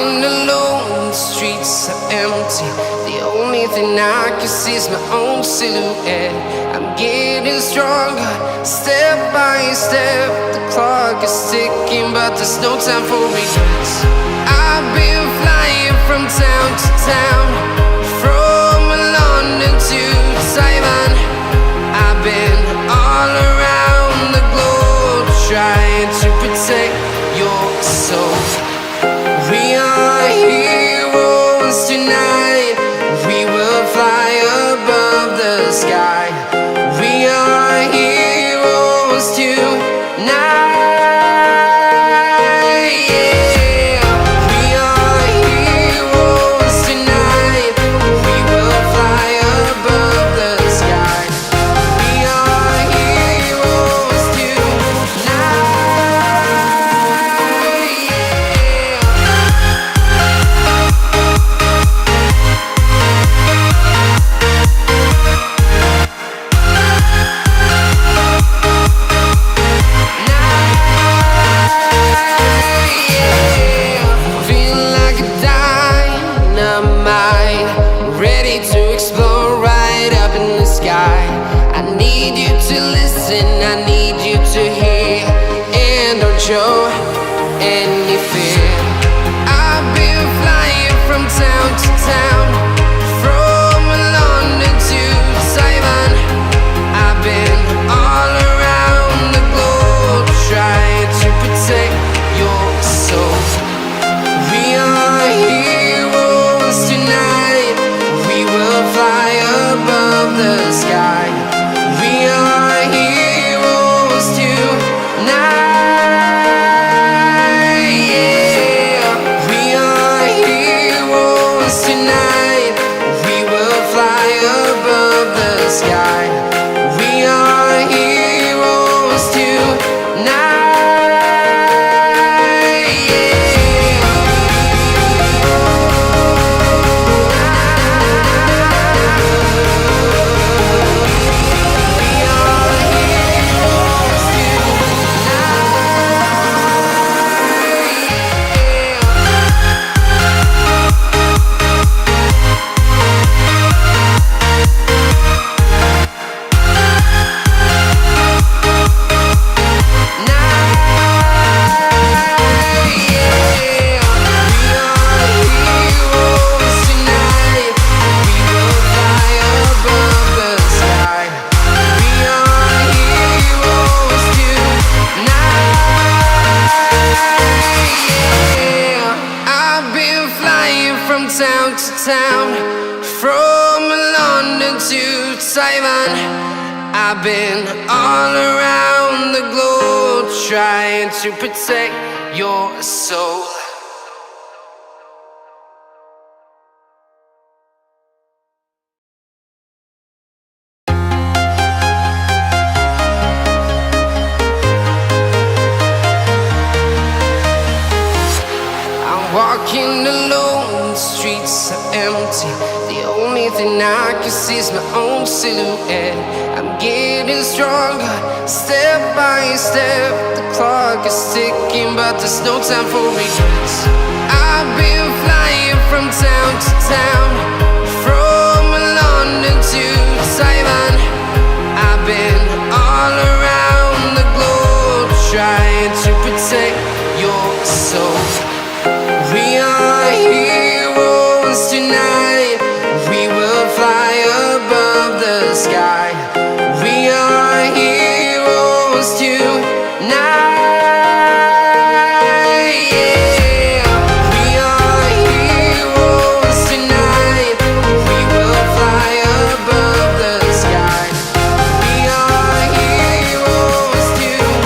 walking alone, the streets are empty. The only thing I can see is my own silhouette. I'm getting stronger, step by step. The clock is ticking, but there's no time for regrets. I've been flying from town to town, from London to Taiwan. I've been all around the globe, trying to protect your soul. We are heroes tonight. We will fly above the sky. We are heroes tonight. Yeah. We are heroes tonight. We will fly above the sky. We are heroes tonight. I need you to hear and don't show any fear. I've been flying from town to town, from London to Taiwan. I've been all around the globe, trying to protect your soul. We are heroes tonight. We will fly above the sky. We are heroes tonight. Yeah. We are heroes tonight. We will fly above the sky. We are heroes tonight. Town to town, from London to Taiwan. I've been all around the globe, trying to protect your soul. Walking alone, the streets are empty. The only thing I can see is my own silhouette. I'm getting stronger, step by step. The clock is ticking, but there's no time for regrets. I've been flying from town to town, from London to Taiwan. I've been all around the globe, trying to protect your soul. We are heroes tonight. We will fly above the sky. We are heroes tonight. Yeah. We are heroes tonight. We will fly above the sky. We are heroes tonight.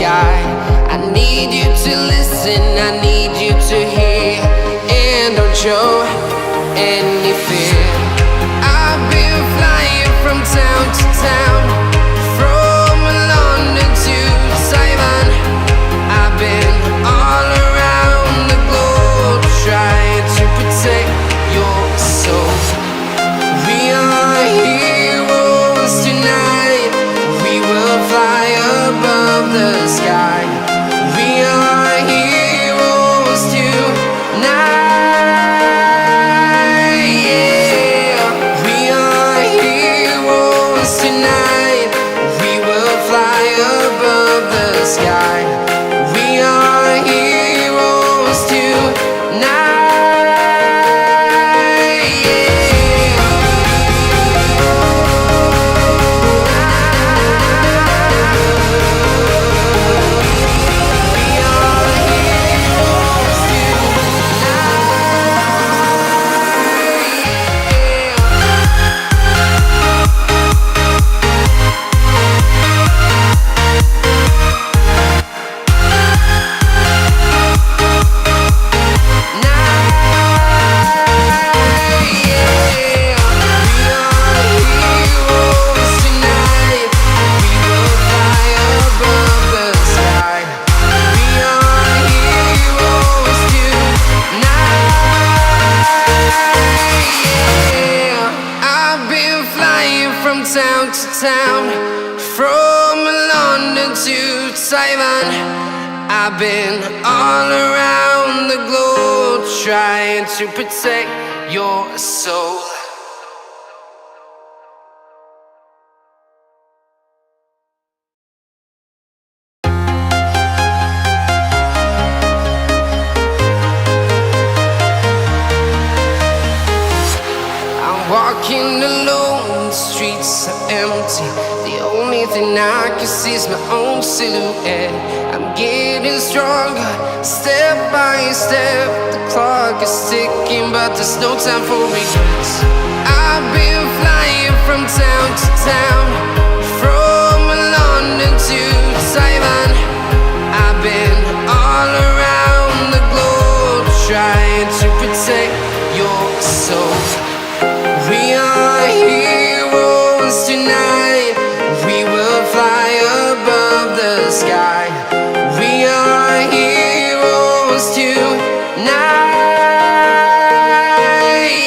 I need you to listen, I need you to hear and don't show any fear. I've been town, from London to Taiwan. I've been all around the globe trying to protect your soul. Walking alone, the streets are empty. The only thing I can see is my own silhouette. I'm getting stronger, step by step. The clock is ticking, but there's no time for regrets. I've been flying from town to town, from London to Taiwan. I've been all around the globe trying to protect your soul. We are heroes tonight. We will fly above the sky. We are heroes tonight.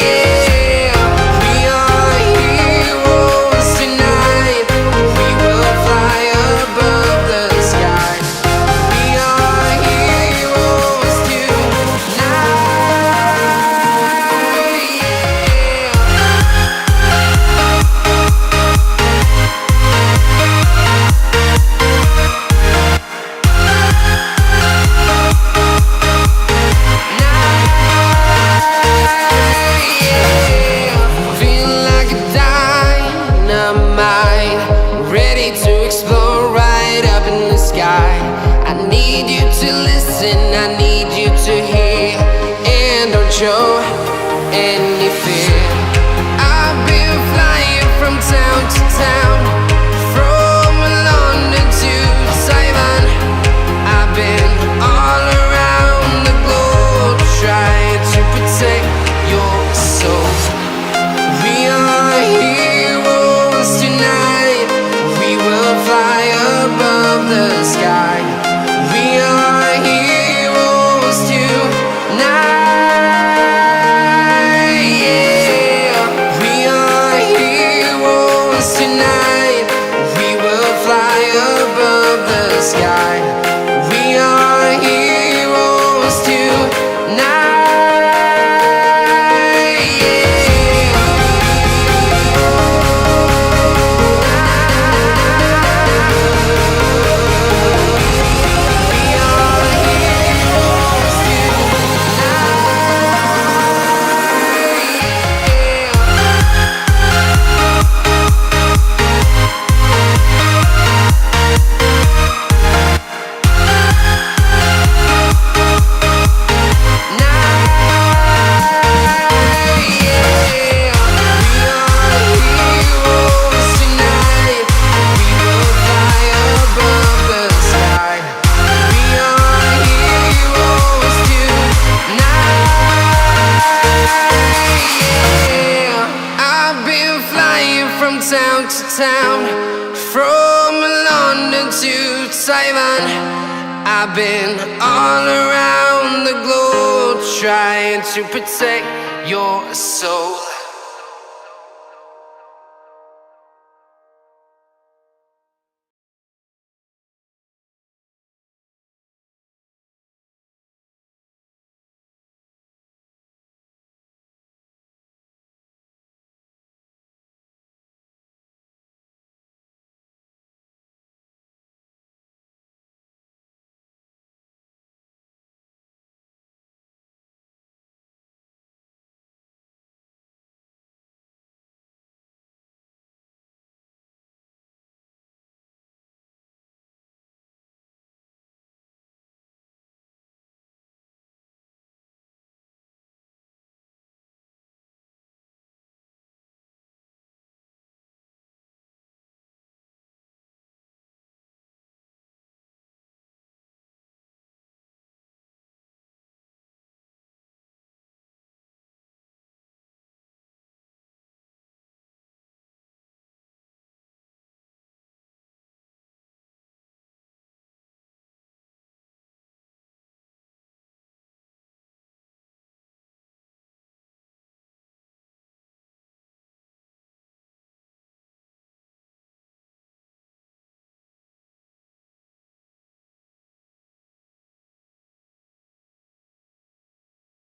Yeah. We are heroes tonight. We will fly above the sky. We are heroes tonight. I need you to hear, and don't show any fear. I've been flying from town to town, from London to Taiwan. I've been all around the globe trying to protect your soul. We are heroes tonight. We will fly above the sky. We are heroes tonight. Yeah. We are heroes tonight. We will fly above the sky. We are heroes tonight. Town to town, from London to Taiwan. I've been all around the globe trying to protect your soul.